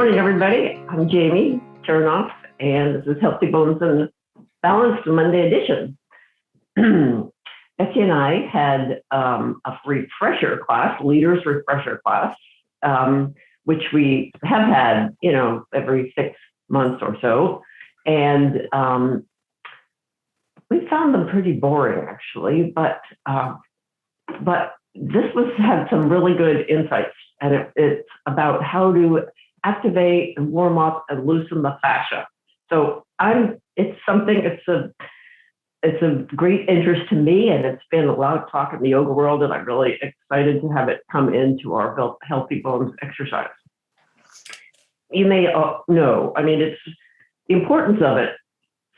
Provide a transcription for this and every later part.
morning, everybody. I'm Jaymie Chernoff, and this is Healthy Bones and Balanced Monday edition. Becky and I had a refresher class, leaders refresher class, which we have had, every 6 months or so. And we found them pretty boring, actually, but this had some really good insights, and it's about how to activate and warm up and loosen the fascia. So it's a great interest to me, and it's been a lot of talk in the yoga world, and I'm really excited to have it come into our Healthy Bones exercise. You may know, it's the importance of it.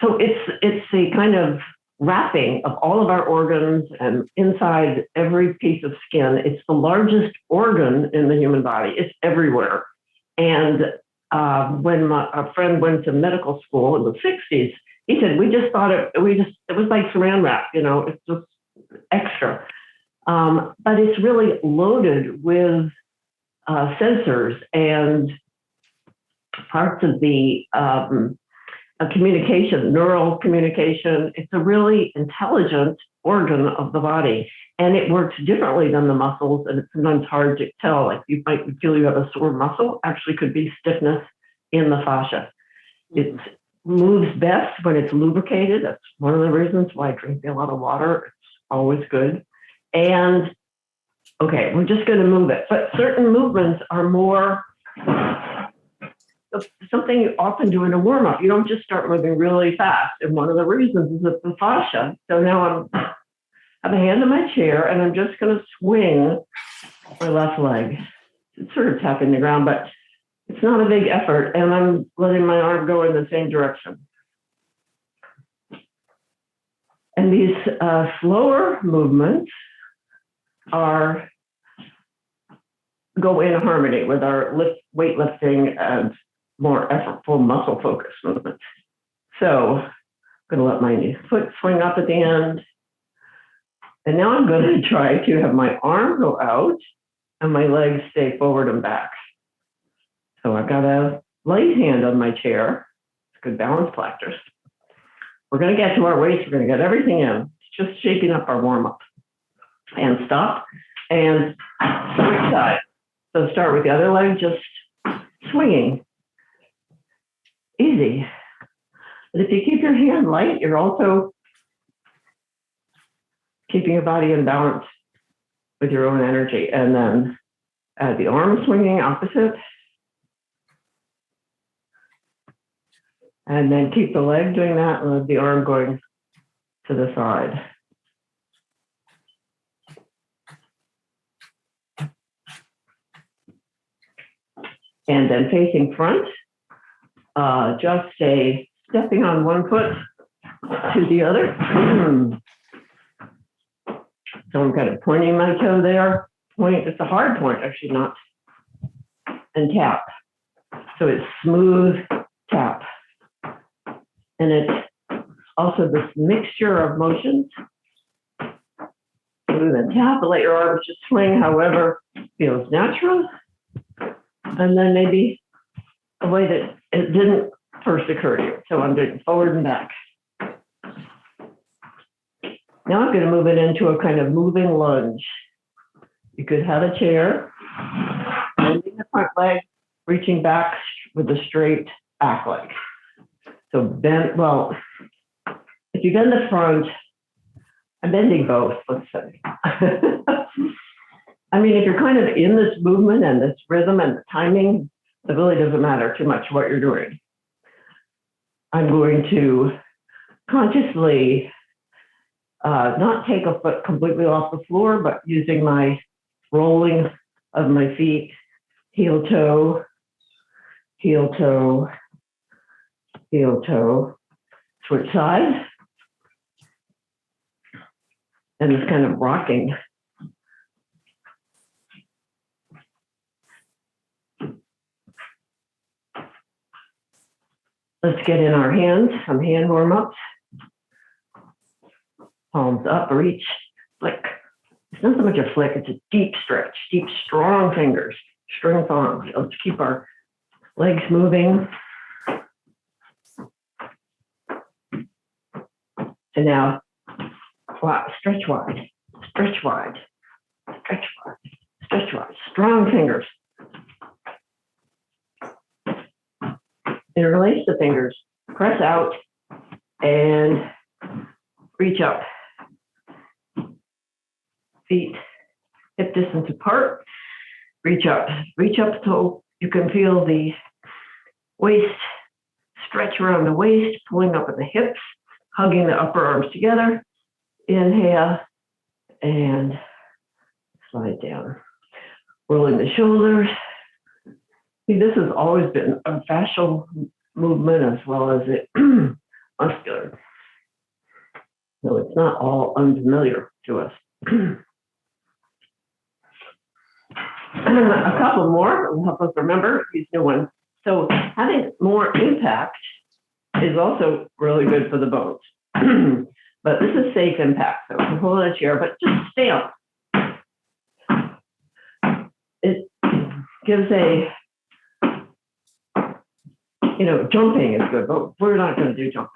So it's a kind of wrapping of all of our organs and inside every piece of skin. It's the largest organ in the human body. It's everywhere. And when a friend went to medical school in the 60s, he said, we just thought it was like saran wrap, it's just extra. But it's really loaded with sensors and parts of the communication, neural communication. It's a really intelligent organ of the body, and it works differently than the muscles, and it's sometimes hard to tell. Like you might feel you have a sore muscle, actually could be stiffness in the fascia. It moves best when it's lubricated. That's one of the reasons why I drink a lot of water. It's always good. And okay, we're just going to move it, but certain movements are more something you often do in a warm-up. You don't just start moving really fast. And one of the reasons is that the fascia. So now I have a hand on my chair, and I'm just going to swing my left leg. It's sort of tapping the ground, but it's not a big effort, and I'm letting my arm go in the same direction. And these slower movements go in harmony with our weightlifting and more effortful muscle focus movements. So I'm going to let my foot swing up at the end. And now I'm going to try to have my arm go out and my legs stay forward and back. So I've got a light hand on my chair. It's good balance practice. We're going to get to our waist. We're going to get everything in. It's just shaping up our warm-up. And stop and switch side. So start with the other leg, just swinging. Easy. But if you keep your hand light, you're also keeping your body in balance with your own energy. And then add the arm swinging opposite. And then keep the leg doing that and the arm going to the side. And then facing front, just stepping on one foot to the other. So I'm kind of pointing my toe there. It's a hard point, actually, not. And tap. So it's smooth tap. And it's also this mixture of motions. Smooth and tap, let your arms just swing however feels natural. And then maybe a way that it didn't first occur to you. So I'm doing forward and back. Now I'm going to move it into a kind of moving lunge. You could have a chair, bending the front leg, reaching back with a straight back leg. So if you bend the front, I'm bending both, let's say. If you're kind of in this movement and this rhythm and the timing, it really doesn't matter too much what you're doing. I'm going to consciously not take a foot completely off the floor, but using my rolling of my feet, heel toe, heel toe, heel toe, switch side, and this kind of rocking. Let's get in our hands, some hand warm-ups. Palms up, reach, flick. It's not so much a flick, it's a deep stretch, deep, strong fingers, string palms. Let's keep our Legs moving. And now stretch wide, stretch wide, stretch wide, stretch wide. Strong fingers. Interlace the fingers. Press out and reach up. Feet hip distance apart. Reach up so you can feel the waist stretch around the waist, pulling up at the hips, hugging the upper arms together. Inhale and slide down. Rolling the shoulders. See, this has always been a fascial movement as well as it muscular. So it's not all unfamiliar to us. A couple more will help us remember these new ones. So having more impact is also really good for the bones. But this is safe impact. So hold the chair, but just stamp. It gives a, jumping is good, but we're not going to do jumping.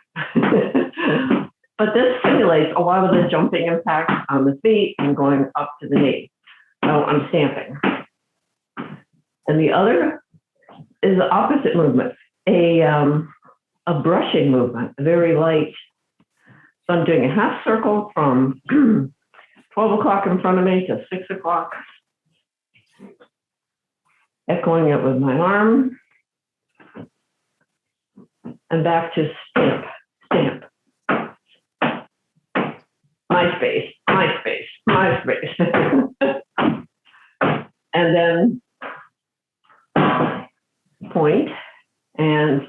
But this simulates a lot of the jumping impact on the feet and going up to the knee. So I'm stamping. And the other is the opposite movement, a brushing movement, very light. So I'm doing a half circle from 12 o'clock in front of me to 6 o'clock. Echoing it with my arm. And back to stamp, stamp. My space, my space, my space. And then point and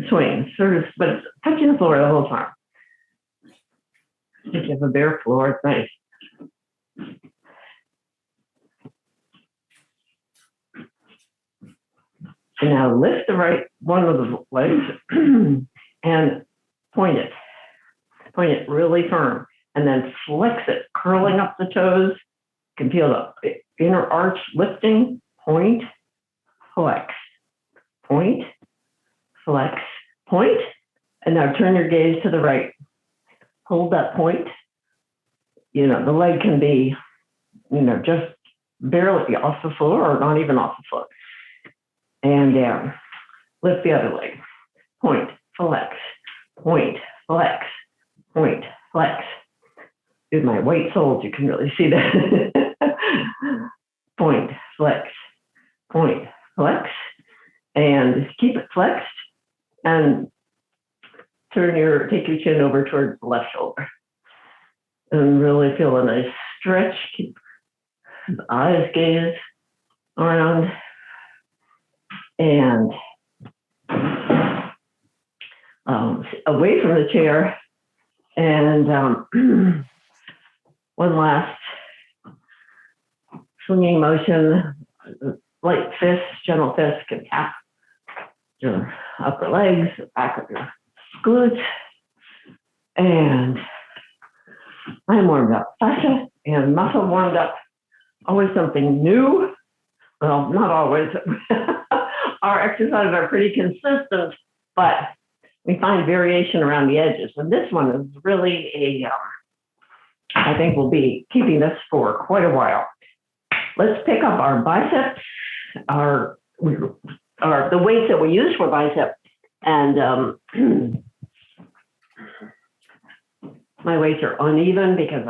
swing, sort of, but it's touching the floor the whole time. If you have a bare floor, it's nice. And now lift the right one of the legs and point it. Point it really firm. And then flex it, curling up the toes. You can feel the inner arch lifting. Point, flex, point, flex, point. And now turn your gaze to the right. Hold that point. The leg can be, just barely off the floor or not even off the foot. And down. Lift the other leg. Point, flex, point, flex, point, flex. With my white soles, you can really see that. Point, flex, point, flex. And just keep it flexed. And take your chin over towards the left shoulder. And really feel a nice stretch. Keep the eyes gaze around. And away from the chair. And one last swinging motion, light fist, gentle fist can tap your upper legs, back of your glutes. And I'm warmed up. Fascia and muscle warmed up. Always something new. Well, not always. Our exercises are pretty consistent, but we find variation around the edges. And this one is really I think we'll be keeping this for quite a while. Let's pick up our biceps, the weights that we use for biceps. And my weights are uneven because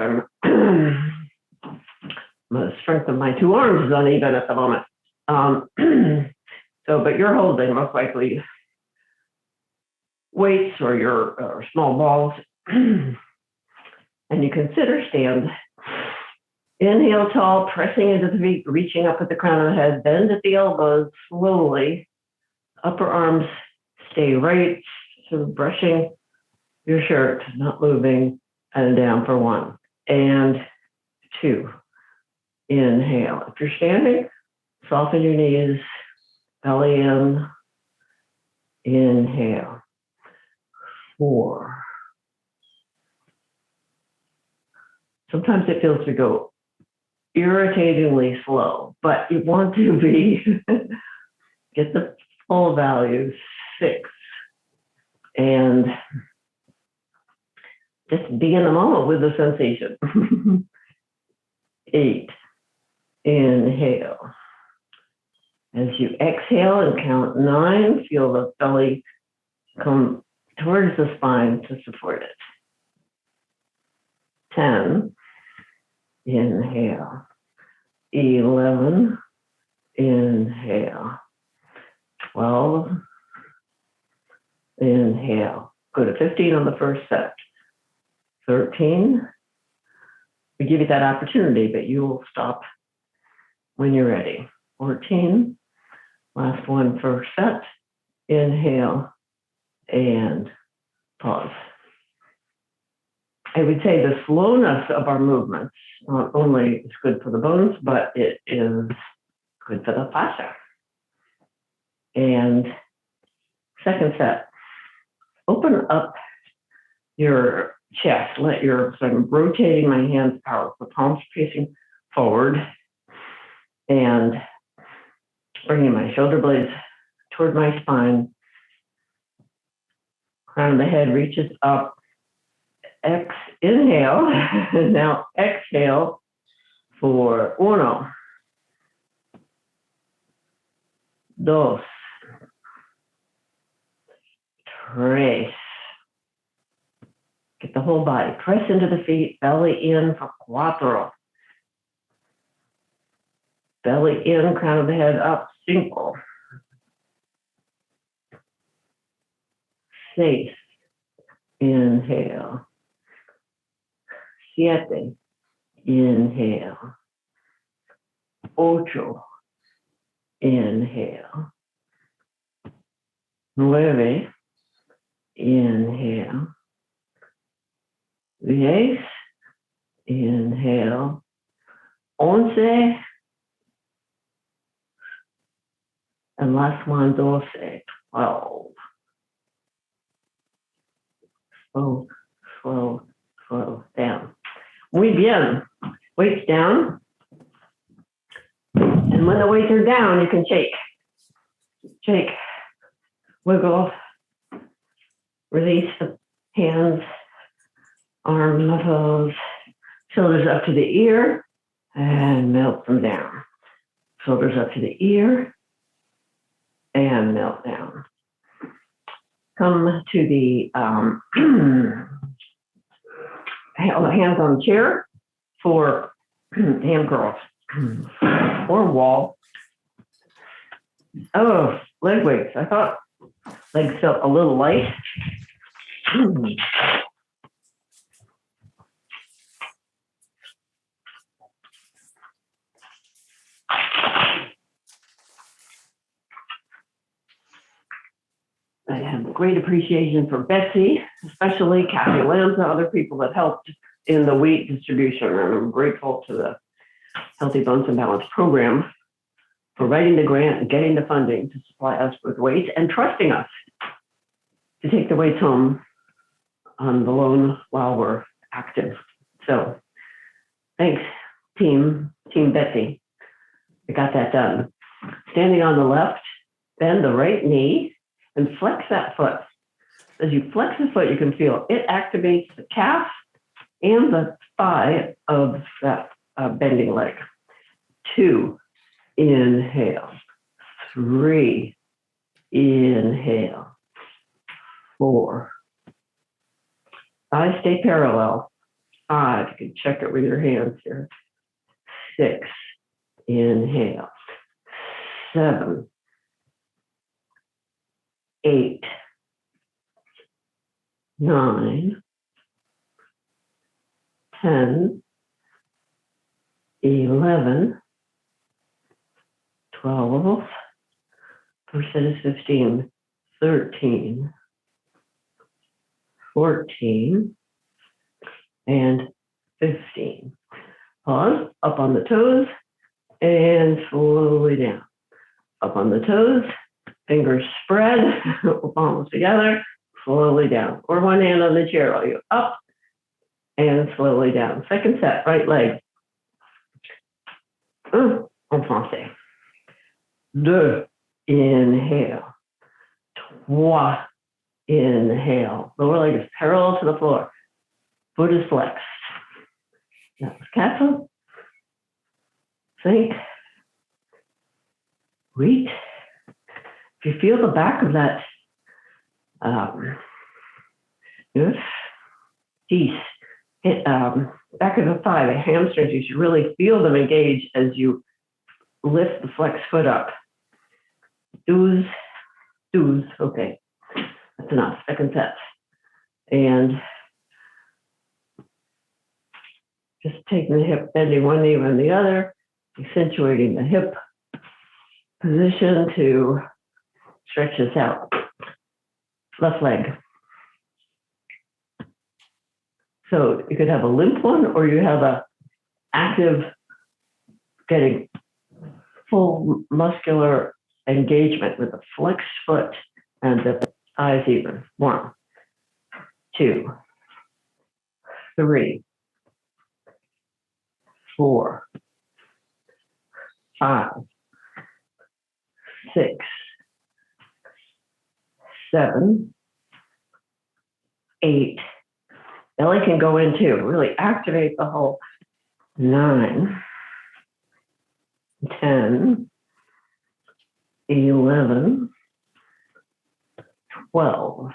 the strength of my two arms is uneven at the moment. But you're holding most likely weights or your small balls. And you consider stand. Inhale tall, pressing into the feet, reaching up at the crown of the head, bend at the elbows slowly. Upper arms stay right, sort of brushing your shirt, not moving, and down for 1 and 2. Inhale. If you're standing, soften your knees, belly in. Inhale. 4. Sometimes it feels to go irritatingly slow, but you want to be Get the full value, 6. And just be in the moment with the sensation. 8. Inhale. As you exhale and count 9, feel the belly come towards the spine to support it. 10. Inhale. 11. Inhale. 12. Inhale. Go to 15 on the first set. 13. We give you that opportunity, but you will stop when you're ready. 14. Last one, first set. Inhale and pause. I would say the slowness of our movements not only is good for the bones, but it is good for the fascia. And second set, open up your chest. So I'm rotating my hands out, the palms facing forward, and bringing my shoulder blades toward my spine. Crown of the head reaches up. Inhale. Now exhale for 1, 2, 3. Get the whole body. Press into the feet. Belly in for 4. Belly in, crown of the head up, 5. 6. Inhale. 7. Inhale. 8. Inhale. 9. Inhale. 10. Inhale. 11. And last one, 12. 12. Slow, slow, slow down. Muy bien. Weights down. And when the weights are down, you can shake. Shake. Wiggle. Release the hands, arm muscles, shoulders up to the ear, and melt them down. Shoulders up to the ear, and melt down. Come to the hands on the chair for hand curls or wall. Oh, leg weights. I thought legs felt a little light. I have great appreciation for Betsy, especially Kathy Lanza, other people that helped in the weight distribution. I'm grateful to the Healthy Bones and Balance program for writing the grant and getting the funding to supply us with weights and trusting us to take the weights home on the loan while we're active. So thanks, team Betsy. I got that done. Standing on the left, bend the right knee and flex that foot. As you flex the foot, you can feel it activates the calf and the thigh of that bending leg. 2, inhale. 3, inhale. 4. Thighs stay parallel. 5, you can check it with your hands here. 6, inhale. 7, 8, 9, 10, 11, 12, first set is 15, 13, 14, and 15. Pause, up on the toes, and slowly down. Up on the toes, fingers spread, palms together, slowly down. Or one hand on the chair while you up and slowly down. Second set, right leg. En français. 2, Inhale. Trois. Inhale. Lower leg is parallel to the floor. Foot is flexed. Now, capsule. Think. Breathe. If you feel the back of that teeth, back of the thigh, the hamstrings, you should really feel them engage as you lift the flexed foot up. Douze. Okay, that's enough. Second set. And just taking the hip, bending one knee and the other, accentuating the hip position to stretch this out. Left leg. So you could have a limp one, or you have a active, getting full muscular engagement with the flexed foot and the thighs even. 1, 2, 3, 4, 5, 6, 7, 8. Belly can go in too. Really activate the whole. 9, 10, 11, 12,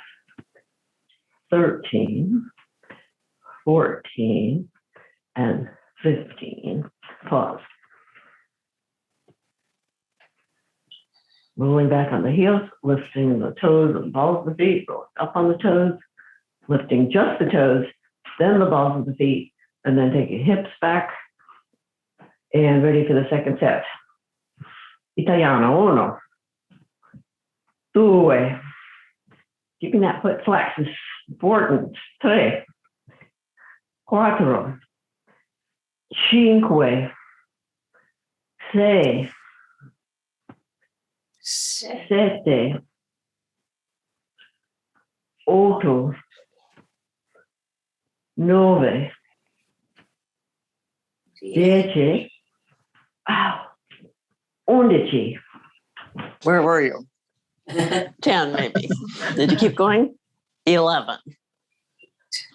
13, 14, and 15. Pause. Rolling back on the heels, lifting the toes and balls of the feet, rolling up on the toes, lifting just the toes, then the balls of the feet, and then take your hips back and ready for the second set. Italiano, 1, 2. Keeping that foot flexed is important. 3, 4, 5, 6, 7, 8, 9, 10. Wow. 11. Where were you? 10 maybe. Did you keep going? 11.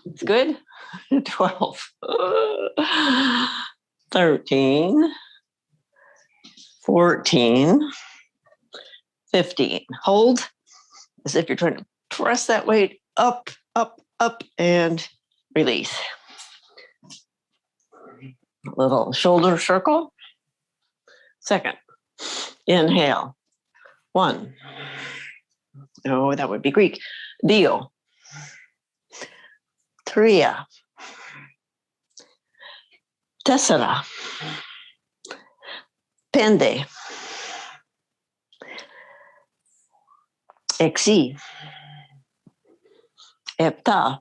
It's good. 12. 13. 14. 15. Hold as if you're trying to press that weight up, and release. A little shoulder circle. Second. Inhale. 1. Oh, that would be Greek. Dio. 3. Tessera. Pende. Exi. Epta.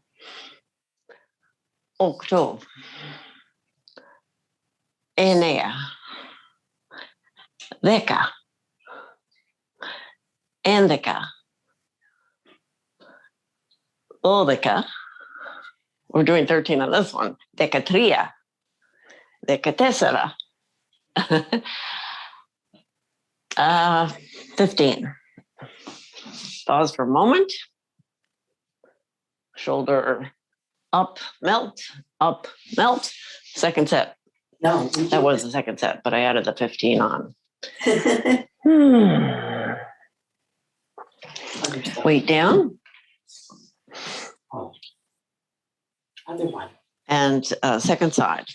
Octo. Enea. Deca. Endeca. Odeca. We're doing 13 on this one. Decatria. Decatessera. 15. Pause for a moment. Shoulder up, melt, up, melt. Second set. No. That was the second set, but I added the 15 on. Weight down. Oh. Other one. And second side.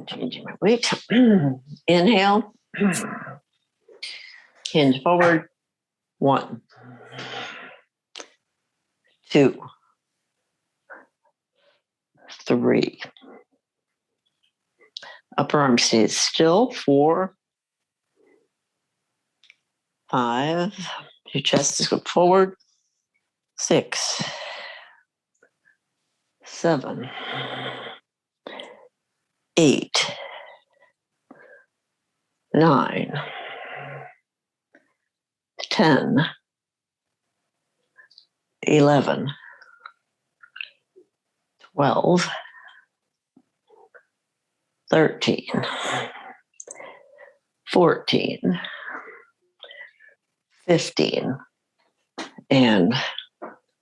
Changing my weight. Inhale. Hinge forward. 1, 2, 3. Upper arm stays still. 4, 5. Your chest is going forward. 6, 7, 8, 9, 10, 11, 12, 13, 14, 15. And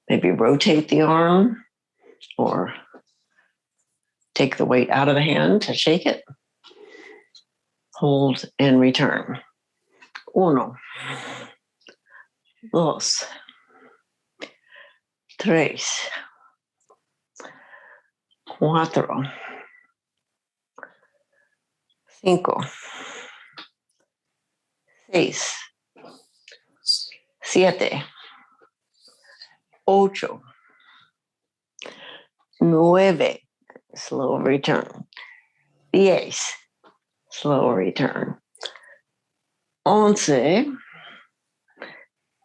maybe rotate the arm or take the weight out of the hand to shake it. Hold and return. 1, 2, 3, 4, 5, 6, 7, 8, 9, slow return. 10, slow return. 11,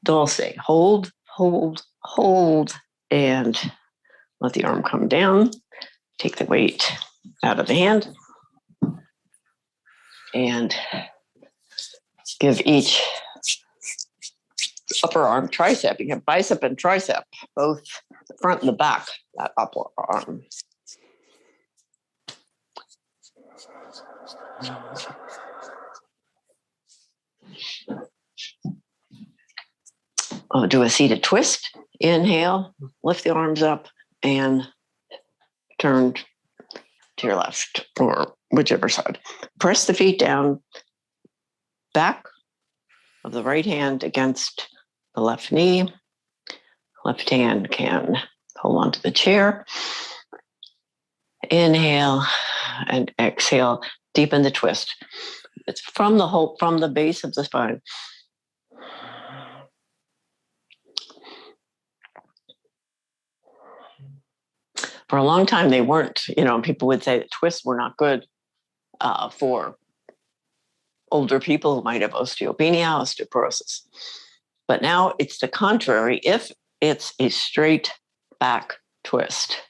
12, hold, hold, hold, and let the arm come down. Take the weight out of the hand and give each upper arm tricep. You have bicep and tricep, both the front and the back, that upper arm. I'll do a seated twist. Inhale, lift the arms up and turn to your left or whichever side. Press the feet down, back of the right hand against the left knee. Left hand can hold on to the chair. Inhale and exhale, deepen the twist. It's from the base of the spine. For a long time, they weren't, people would say that twists were not good for older people who might have osteopenia, osteoporosis. But now it's the contrary. If it's a straight back twist,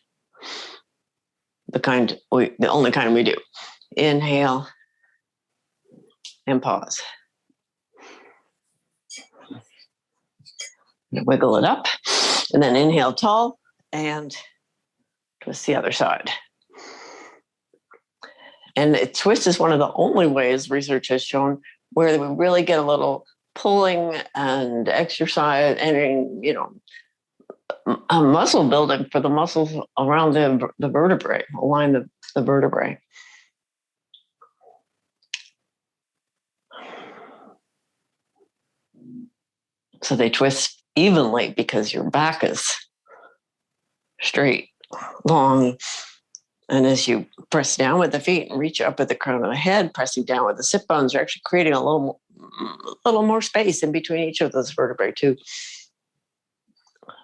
the only kind we do. Inhale and pause. Wiggle it up, and then inhale tall and twist the other side. And twist is one of the only ways research has shown where we really get a little pulling and exercise and, a muscle building for the muscles around the vertebrae, align the vertebrae. So they twist evenly because your back is straight, long. And as you press down with the feet and reach up at the crown of the head, pressing down with the sit bones, you're actually creating a little more space in between each of those vertebrae to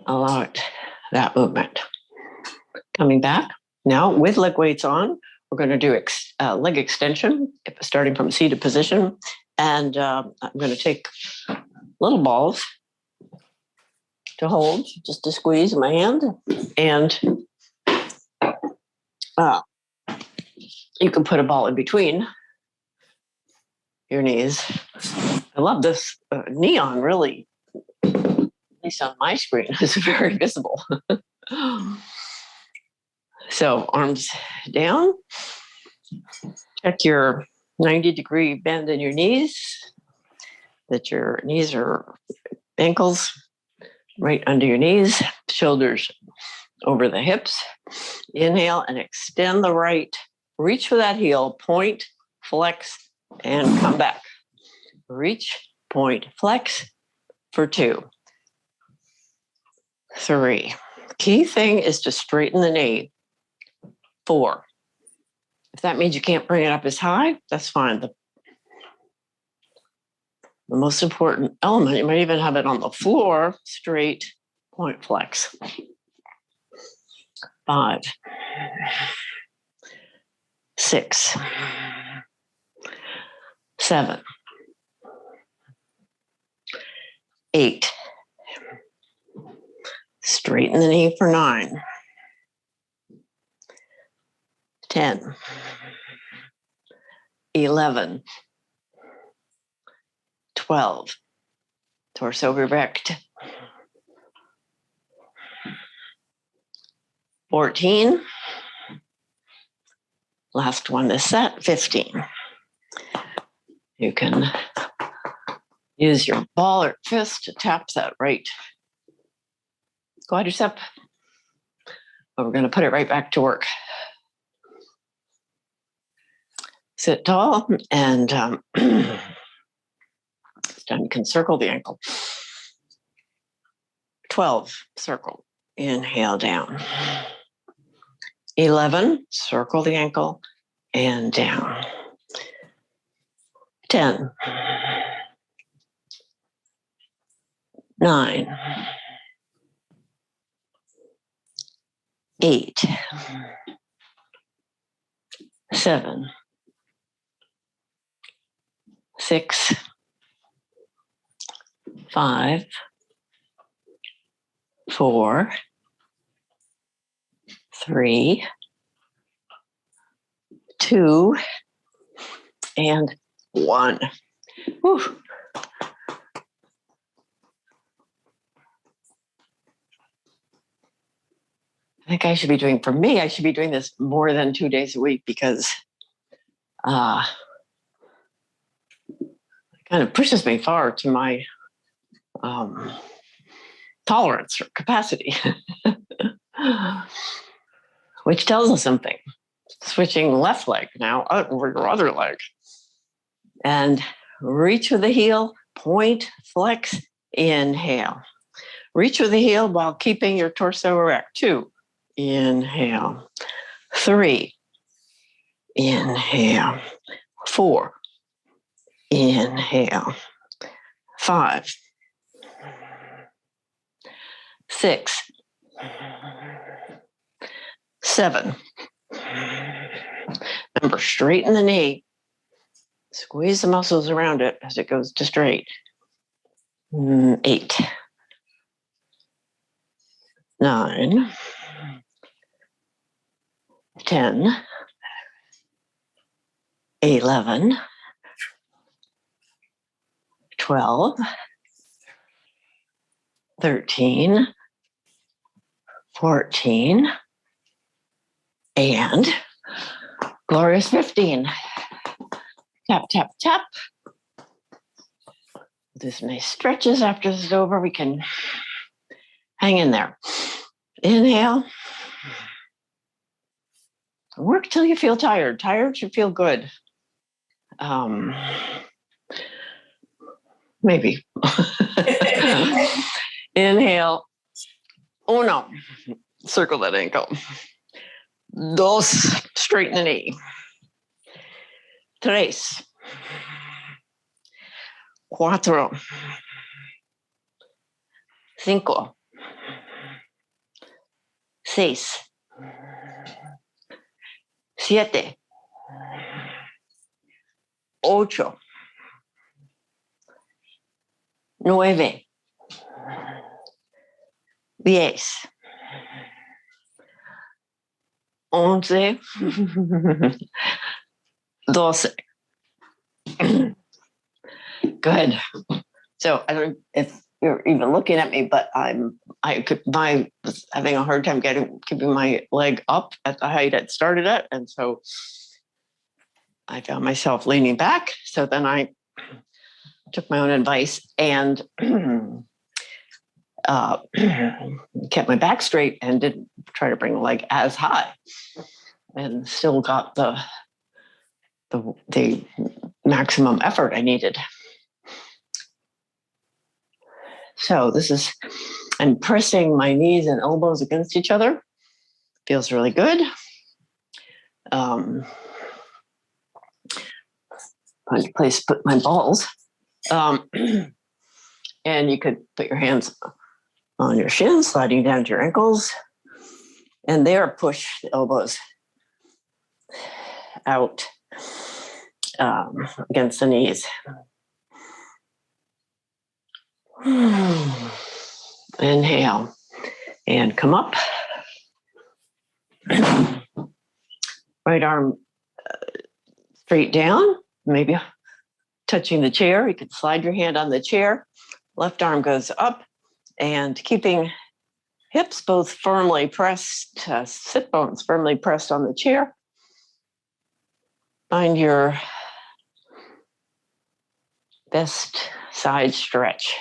allow that movement. Coming back now with leg weights on, we're going to do leg extension, starting from seated position. And I'm going to take little balls to hold, just to squeeze in my hand. And you can put a ball in between your knees. I love this neon, really, at least on my screen, it's very visible. So arms down. Check your 90-degree bend in your knees, that your knees are ankles right under your knees, shoulders over the hips. Inhale and extend the right. Reach for that heel, point, flex, and come back. Reach, point, flex for 2, 3. Key thing is to straighten the knee. 4. If that means you can't bring it up as high, that's fine. The most important element, you might even have it on the floor, straight, point, flex. 5, 6, 7, 8. Straighten the knee for 9, 10, 11, 12. Torso erect. 14. Last one this set, 15. You can Use your ball or fist to tap that right quadricep. But we're going to put it right back to work. Sit tall, and this time you can circle the ankle. 12, circle. Inhale down. 11, circle the ankle and down. 10, 9, 8, 7, 6, 5, 4, 3, 2, and 1. Whew. I think I should be doing, for me, I should be doing this more than 2 days a week because it kind of pushes me far to my tolerance or capacity, which tells us something. Switching left leg now over your other leg. And reach with the heel, point, flex, inhale. Reach with the heel while keeping your torso erect. 2, inhale. 3, inhale. 4, inhale. 5, 6, 7. Remember, straighten the knee. Squeeze the muscles around it as it goes to straight. 8, 9, 10, 11, 12, 13, 14, and glorious 15. Tap, tap, tap. Do some nice stretches after this is over. We can hang in there. Inhale. Work till you feel tired. Tired should feel good. Maybe. Inhale. 1. Circle that ankle. 2. Straighten the knee. 3. 4. 5. 6. 7. 8. 9. 10. 11. 12. Good. So I don't know if you're even looking at me, but I was having a hard time keeping my leg up at the height it started at. And so I found myself leaning back. So then I took my own advice and kept my back straight and didn't try to bring the leg as high, and still got the maximum effort I needed. So I'm pressing my knees and elbows against each other. Feels really good. Find a place to put my balls. And you could put your hands on your shins, sliding down to your ankles. And there, push the elbows out against the knees. Inhale and come up. Right arm straight down, maybe touching the chair. You could slide your hand on the chair. Left arm goes up, and keeping hips both firmly pressed, sit bones firmly pressed on the chair. Find your best side stretch.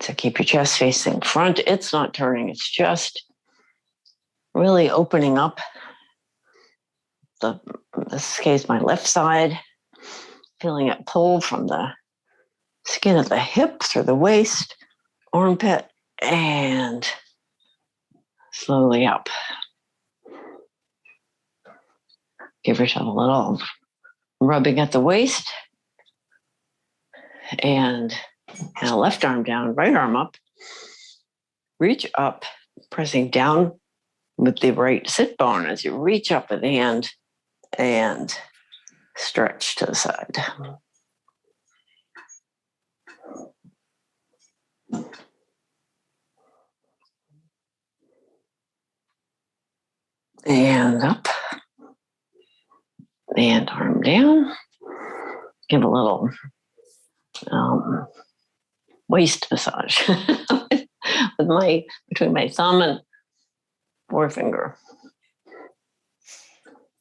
So keep your chest facing front. It's not turning, it's just really opening up. In this case, my left side, feeling it pull from the skin of the hips or the waist, armpit, and slowly up. Give yourself a little rubbing at the waist, and now left arm down, right arm up. Reach up, pressing down with the right sit bone as you reach up at the end and stretch to the side. And up, and arm down. Give a little waist massage with between my thumb and forefinger.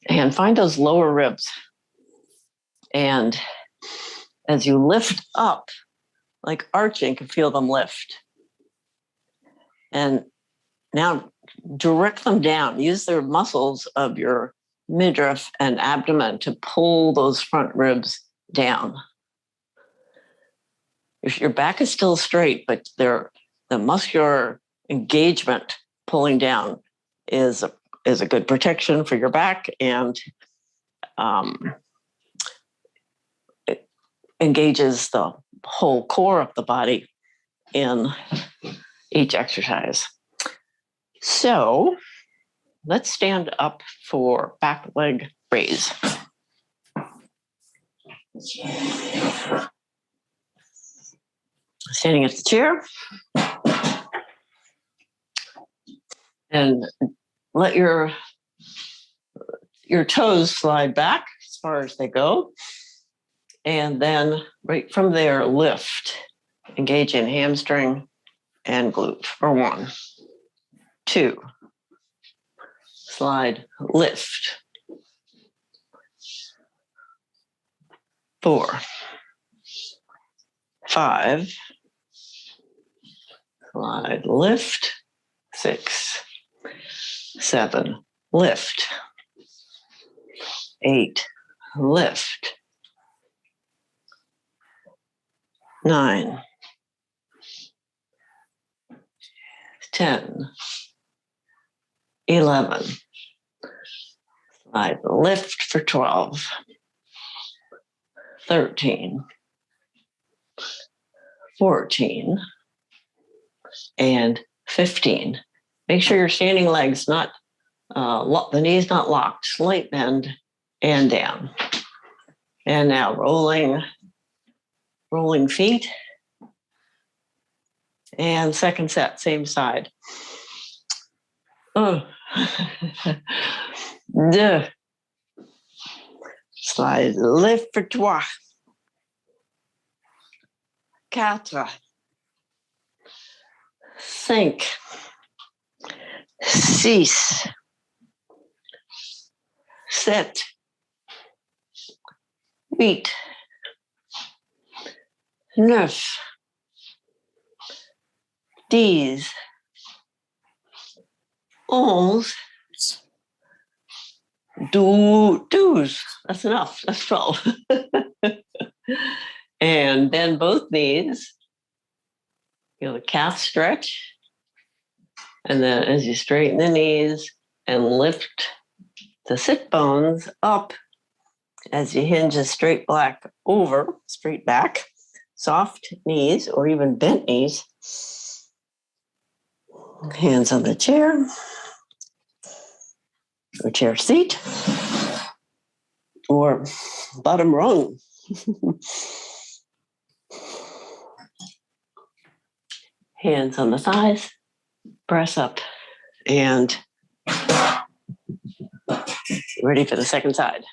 And find those lower ribs. And as you lift up, like arching, you can feel them lift. And now direct them down. Use the muscles of your midriff and abdomen to pull those front ribs down. Your back is still straight, but the muscular engagement pulling down is a good protection for your back, and it engages the whole core of the body in each exercise. So let's stand up for back leg raise. Standing at the chair. And let your toes slide back as far as they go. And then right from there, lift. Engage in hamstring and glute for 1, 2. Slide, lift. 4, 5. Slide, lift. 6, 7, lift. 8, lift. 9, 10, 11. Slide, lift for 12, 13, 14, and 15. Make sure your standing legs not, the knees not locked, slight bend and down. And now rolling feet. And second set, same side. 2. Slide, lift for 3, 4, 5, 6, 7, 8, 9, 10, 11, 12. That's enough. That's 12. And bend both knees. Feel the calf stretch. And then as you straighten the knees and lift the sit bones up as you hinge a straight back, soft knees or even bent knees. Hands on the chair or chair seat or bottom rung. Hands on the thighs, press up, and ready for the second side.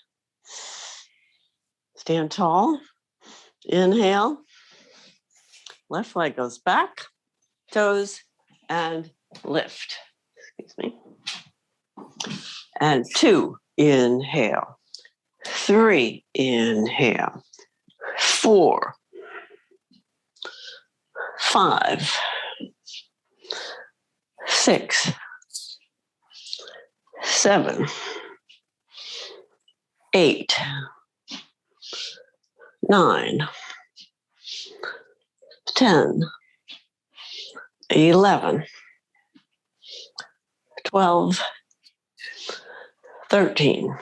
Stand tall, inhale, left leg goes back, toes, and lift. Excuse me. And 2, inhale. 3, inhale. 4, 5, 6, 7, 8, 9, 10, 11, 12, 13,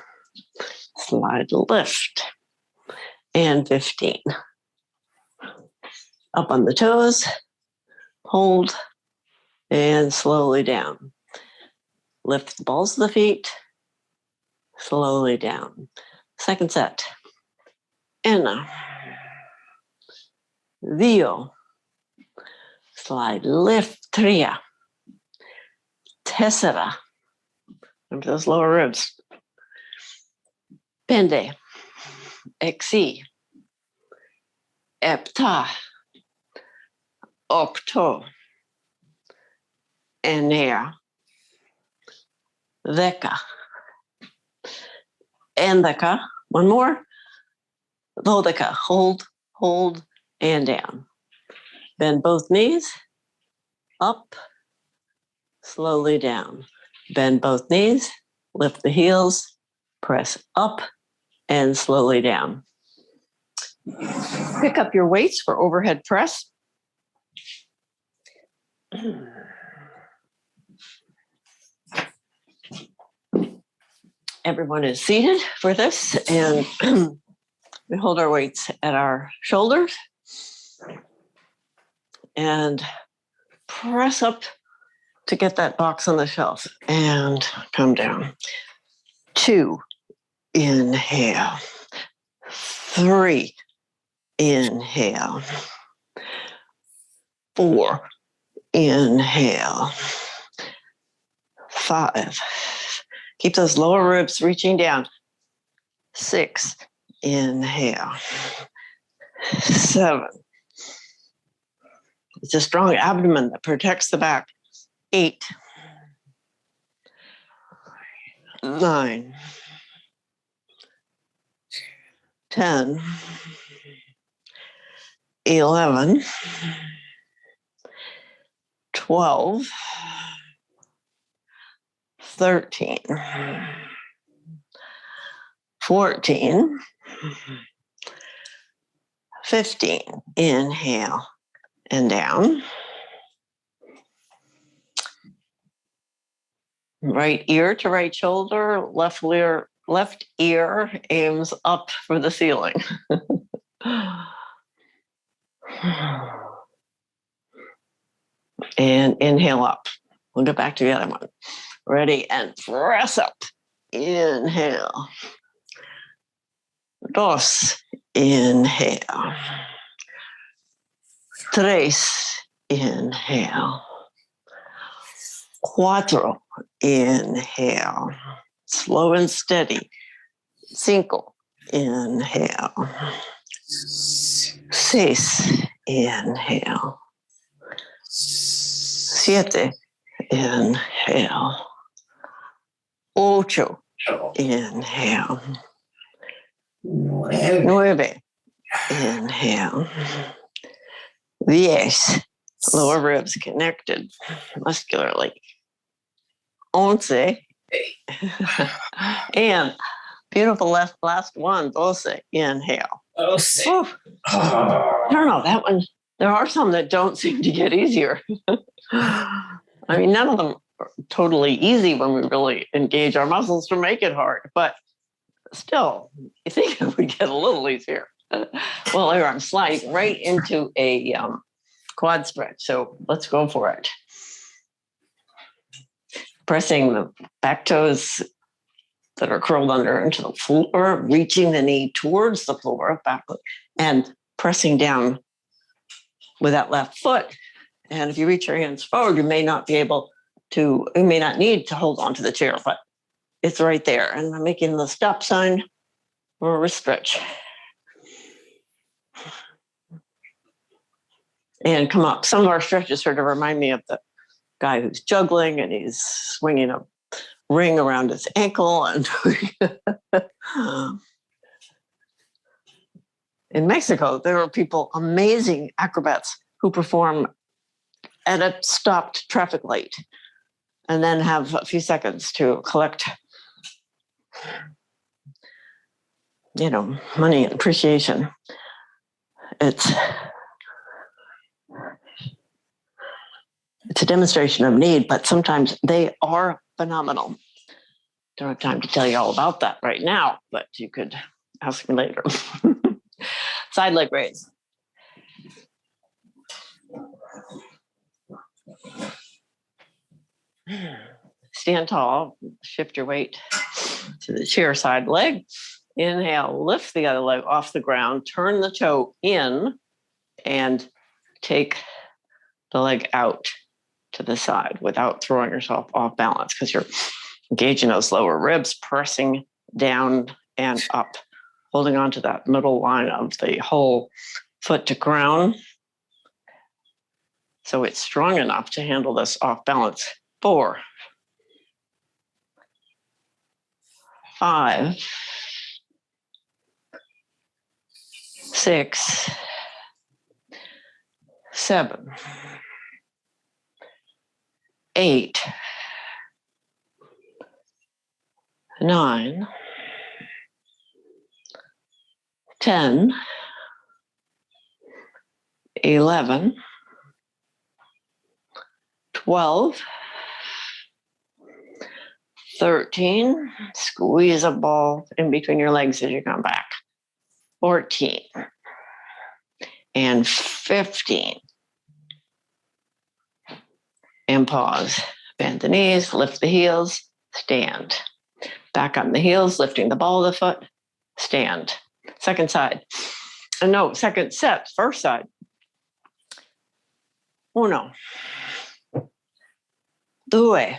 slide lift, and 15. Up on the toes, hold, and slowly down. Lift the balls of the feet, slowly down. Second set. Inna. Dio. Slide lift, tria. Tessera. Remember those lower ribs. Pende. Exi. Epta. Octo. Enea. Deca. Endeca. One more. Dodeca. Hold, hold, and down. Bend both knees. Up. Slowly down. Bend both knees. Lift the heels. Press up and slowly down. Pick up your weights for overhead press. Everyone is seated for this, and we hold our weights at our shoulders and press up to get that box on the shelf and come down. 2, inhale. 3, inhale. 4, inhale. 5. Keep those lower ribs reaching down. 6, inhale. 7. It's a strong abdomen that protects the back. 8, 9, 10, 11, 12, 13, 14, 15. Inhale and down. Right ear to right shoulder, left ear aims up for the ceiling. And inhale up. We'll get back to the other one. Ready, and press up. Inhale. Dos, inhale. Tres, inhale. Cuatro, inhale. Slow and steady. Cinco, inhale. Seis, inhale. Siete, inhale. Ocho, inhale. 9, inhale. 10, lower ribs connected muscularly. 11, and beautiful last one, 12, inhale. I don't know, that one, there are some that don't seem to get easier. I mean, none of them are totally easy when we really engage our muscles to make it hard, but still, you think it would get a little easier. Well, here I'm sliding right into a quad stretch, so let's go for it. Pressing the back toes that are curled under into the floor, reaching the knee towards the floor, backward, and pressing down with that left foot. And if you reach your hands forward, you may not need to hold on to the chair, but it's right there. And I'm making the stop sign for a wrist stretch. And come up. Some of our stretches sort of remind me of the guy who's juggling and he's swinging a ring around its ankle. And in Mexico, there are people, amazing acrobats, who perform at a stopped traffic light and then have a few seconds to collect, money and appreciation. It's a demonstration of need, but sometimes they are phenomenal. Don't have time to tell you all about that right now, but you could ask me later. Side leg raise. Stand tall, shift your weight to the chair side leg. Inhale, lift the other leg off the ground, turn the toe in, and take the leg out to the side without throwing yourself off balance, because you're engaging those lower ribs, pressing down and up, holding on to that middle line of the whole foot to ground. So it's strong enough to handle this off balance. 4, 5, 6, 7, 8, 9, 10, 11, 12, 13, squeeze a ball in between your legs as you come back. 14 and 15. And pause. Bend the knees, lift the heels, stand. Back on the heels, lifting the ball of the foot, stand. Second side. No, second set, first side. 1, 2,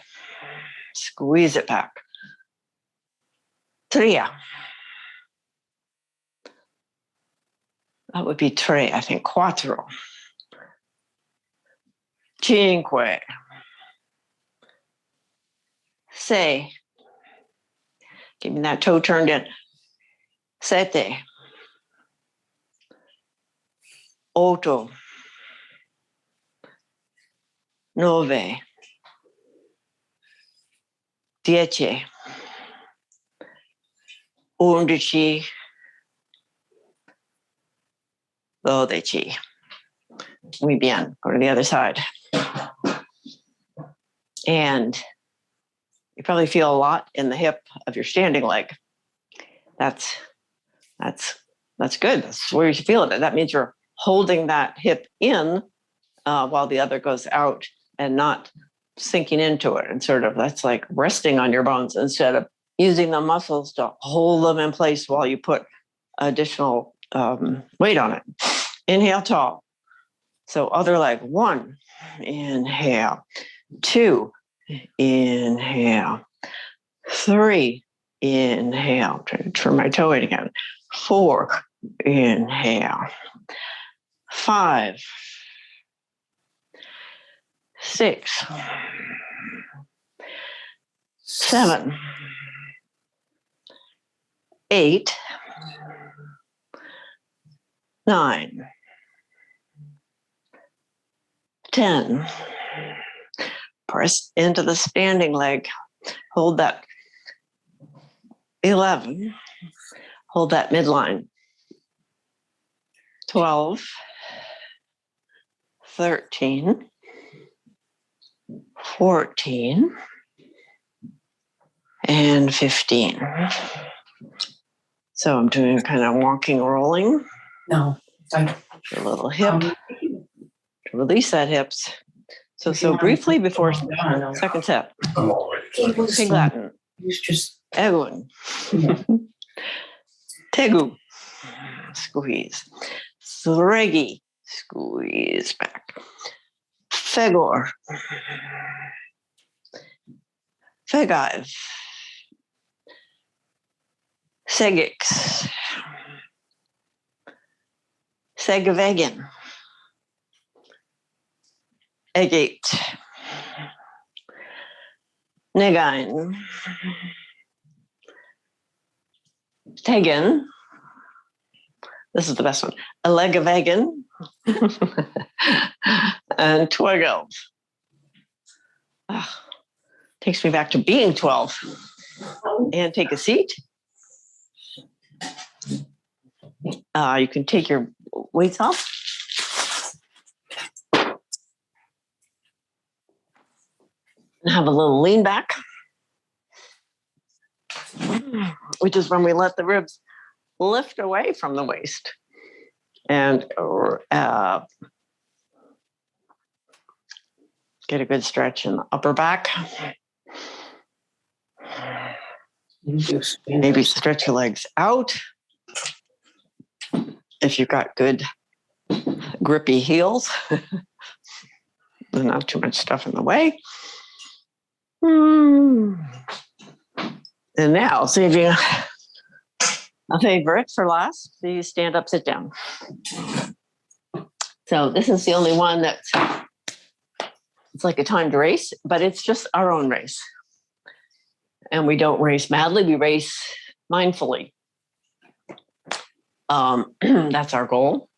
squeeze it back. 3. That would be 3, I think. 4. 5. 6. Give me that toe turned in. 7. 8. 9. 10. 11. 12. Muy bien. Go to the other side. And you probably feel a lot in the hip of your standing leg. That's good. That's where you feel it. That means you're holding that hip in while the other goes out and not sinking into it. And sort of that's like resting on your bones instead of using the muscles to hold them in place while you put additional weight on it. Inhale tall. So other leg. 1, inhale. 2, inhale. 3, inhale. I'm trying to turn my toe in again. 4, inhale. 5, 6, 7, 8, 9, 10. Press into the standing leg. Hold that. 11. Hold that midline. 12, 13, 14, and 15. So I'm doing kind of walking, rolling. No. A little hip to release that hips. So briefly before second set. Pig Latin. Egun. Tegu. Squeeze. Sregi. Squeeze back. Fegor. Fegive. Segix. Segvegan. Egate. Negain. Tegen. This is the best one. Allegewagen. And 12. Takes me back to being 12. And take a seat. You can take your weights off. And have a little lean back, which is when we let the ribs lift away from the waist. And get a good stretch in the upper back. Maybe stretch your legs out. If you've got good grippy heels, not too much stuff in the way. And now, saving a favorite for last, the stand up, sit down. So this is the only one that's, it's like a timed race, but it's just our own race. And we don't race madly, we race mindfully. That's our goal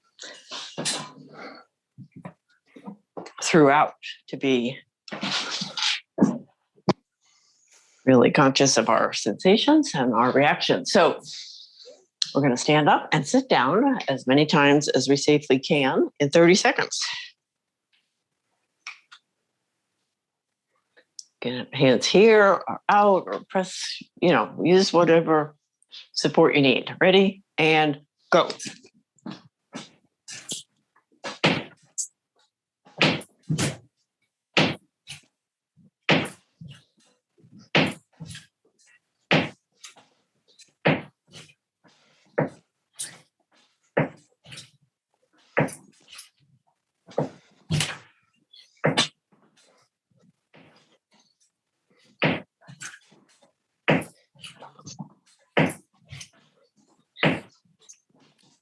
throughout, to be really conscious of our sensations and our reactions. So we're going to stand up and sit down as many times as we safely can in 30 seconds. Get hands here or out or press, use whatever support you need. Ready? And go.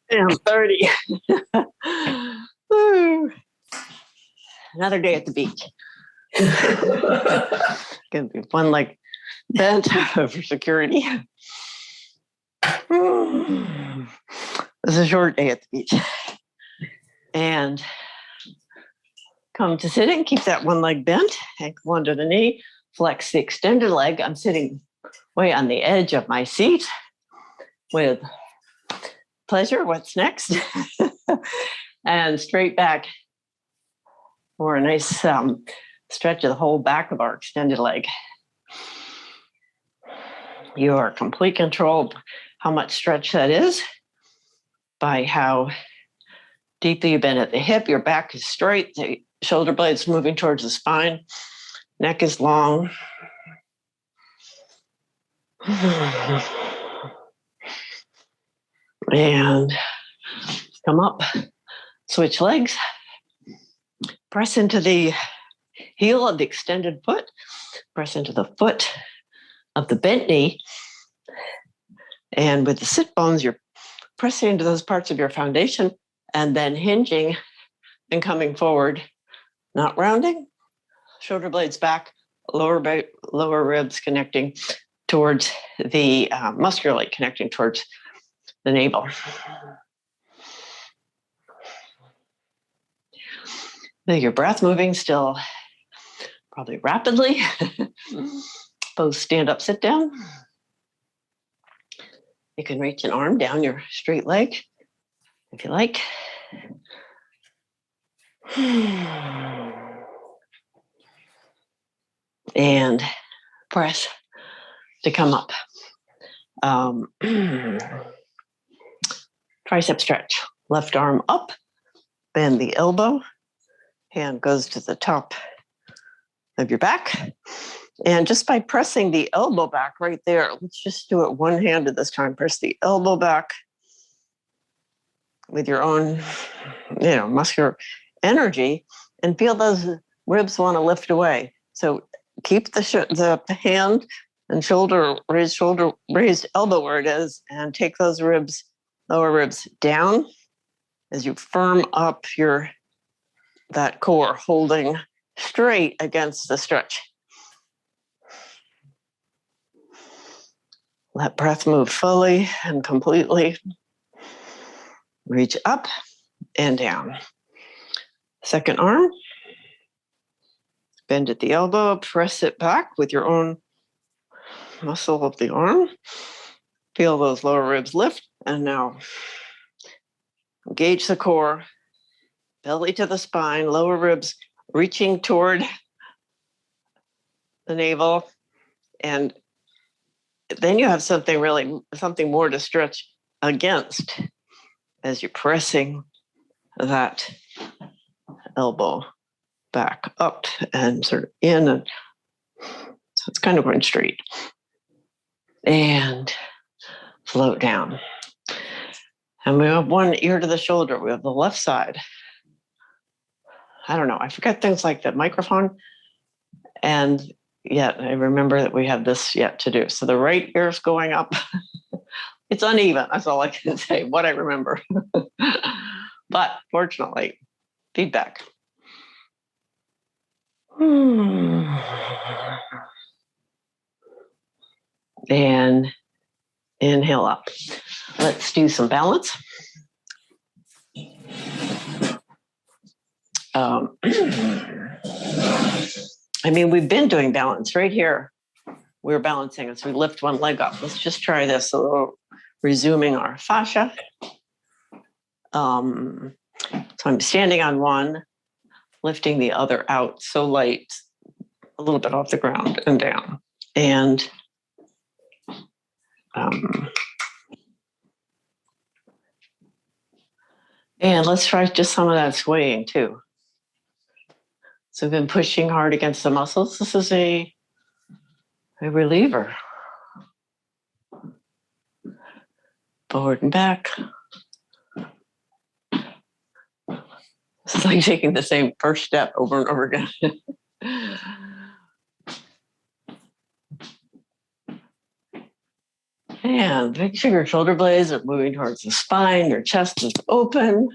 And 30. Woo. Another day at the beach. Gonna be one leg bent for security. It's a short day at the beach. And come to sitting, keep that one leg bent, ankle under the knee, flex the extended leg. I'm sitting way on the edge of my seat with pleasure. What's next? And straight back for a nice stretch of the whole back of our extended leg. You are in complete control of how much stretch that is by how deeply you bend at the hip. Your back is straight, the shoulder blades moving towards the spine, neck is long. And come up, switch legs, press into the heel of the extended foot, press into the foot of the bent knee. And with the sit bones, you're pressing into those parts of your foundation and then hinging and coming forward, not rounding, shoulder blades back, lower ribs connecting towards the muscularly connecting towards the navel. Your breath moving still probably rapidly. Both stand up, sit down. You can reach an arm down your straight leg if you like. And press to come up. Tricep stretch. Left arm up, bend the elbow. Hand goes to the top of your back. And just by pressing the elbow back right there, let's just do it one-handed this time. Press the elbow back with your own, muscular energy and feel those ribs want to lift away. So keep the hand and raised elbow where it is, and take those ribs, lower ribs down as you firm up that core, holding straight against the stretch. Let breath move fully and completely. Reach up and down. Second arm. Bend at the elbow, press it back with your own muscle of the arm. Feel those lower ribs lift. And now engage the core, belly to the spine, lower ribs reaching toward the navel. And then you have something more to stretch against as you're pressing that elbow back up and sort of in. And so it's kind of going straight. And float down. And we have one ear to the shoulder. We have the left side. I don't know. I forget things like the microphone. And yet I remember that we have this yet to do. So the right ear is going up. It's uneven. That's all I can say, what I remember. But fortunately, feedback. And inhale up. Let's do some balance. We've been doing balance right here. We're balancing as we lift one leg up. Let's just try this a little, resuming our fascia. So I'm standing on one, lifting the other out so light, a little bit off the ground and down. And let's try just some of that swaying too. So we've been pushing hard against the muscles. This is a reliever. Forward and back. It's like taking the same first step over and over again. And make sure your shoulder blades are moving towards the spine. Your chest is open,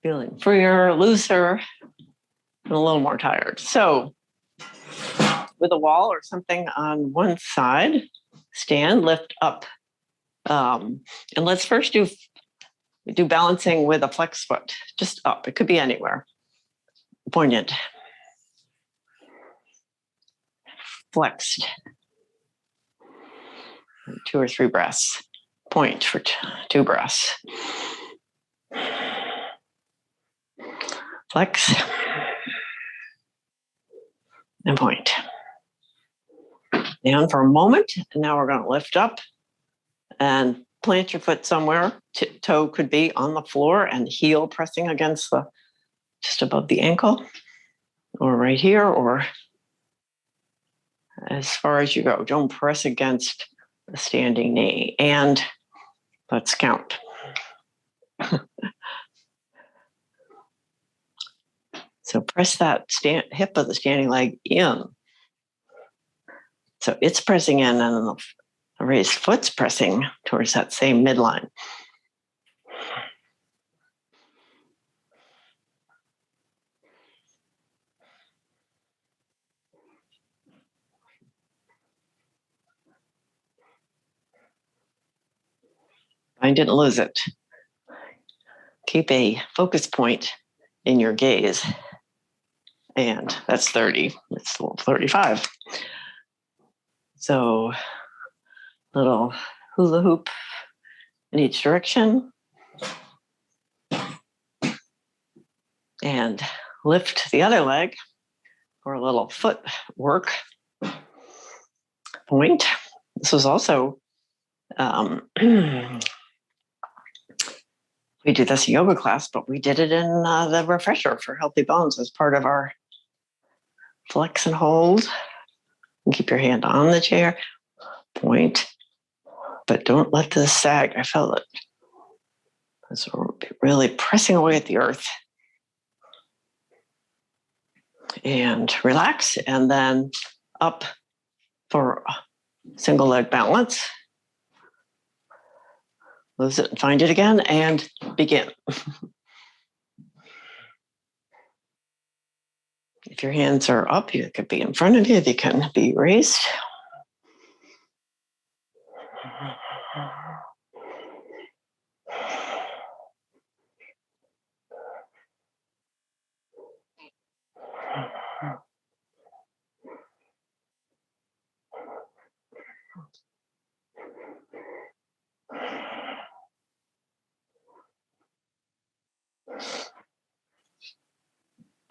feeling freer, looser, and a little more tired. So with a wall or something on one side, stand, lift up. And let's first do balancing with a flex foot, just up. It could be anywhere. Poignant. Flexed. 2 or 3 breaths. Point for 2 breaths. Flex. And point. Down for a moment. And now we're going to lift up and plant your foot somewhere. Toe could be on the floor and heel pressing against just above the ankle, or right here, or as far as you go. Don't press against the standing knee. And let's count. So press that hip of the standing leg in. So it's pressing in, and the raised foot's pressing towards that same midline. I didn't lose it. Keep a focus point in your gaze. And that's 30. It's 35. So little hula hoop in each direction. And lift the other leg for a little foot work. Point. This was also, we do this in yoga class, but we did it in the refresher for healthy bones as part of our flex and hold. And keep your hand on the chair. Point. But don't let this sag. I felt it. So really pressing away at the earth. And relax. And then up for single leg balance. Lose it and find it again and begin. If your hands are up, you could be in front of you. They can be raised.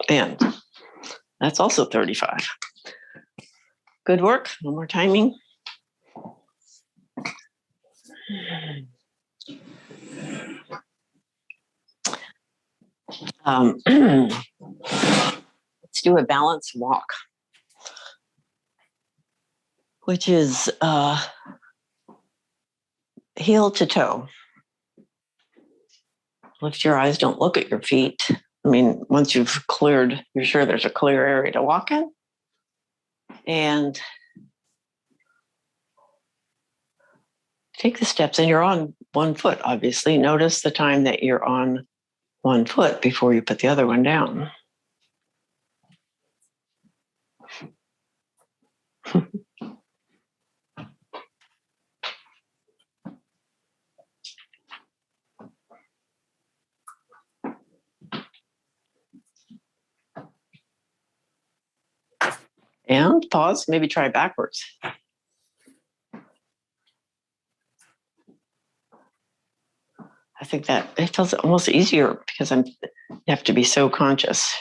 And that's also 35. Good work. One more timing. Let's do a balanced walk, which is heel to toe. Lift your eyes, don't look at your feet. I mean, once you've cleared, you're sure there's a clear area to walk in. And take the steps, and you're on one foot, obviously. Notice the time that you're on one foot before you put the other one down. And pause, maybe try backwards. I think that it feels almost easier because you have to be so conscious.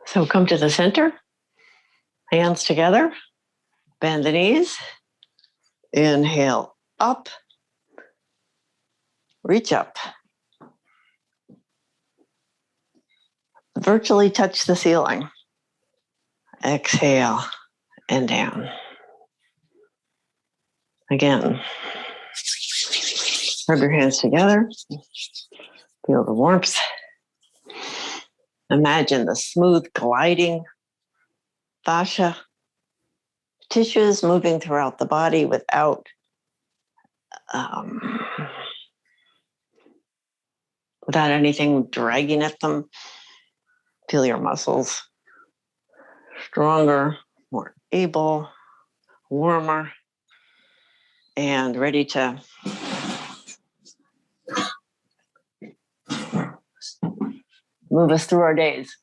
So come to the center, hands together, bend the knees, inhale up, reach up. Virtually touch the ceiling. Exhale and down. Again. Rub your hands together. Feel the warmth. Imagine the smooth gliding fascia tissues moving throughout the body without anything dragging at them. Feel your muscles stronger, more able, warmer, and ready to move us through our days.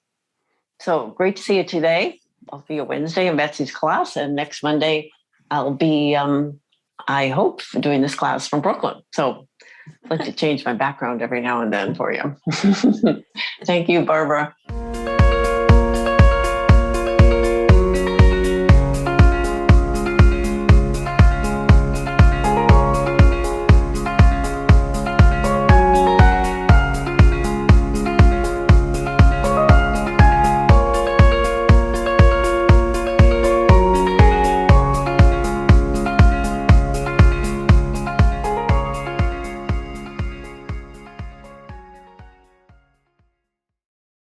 So great to see you today. I'll see you Wednesday in Betsy's class, and next Monday I'll be, I hope, doing this class from Brooklyn. So I'd like to change my background every now and then for you. Thank you, Barbara.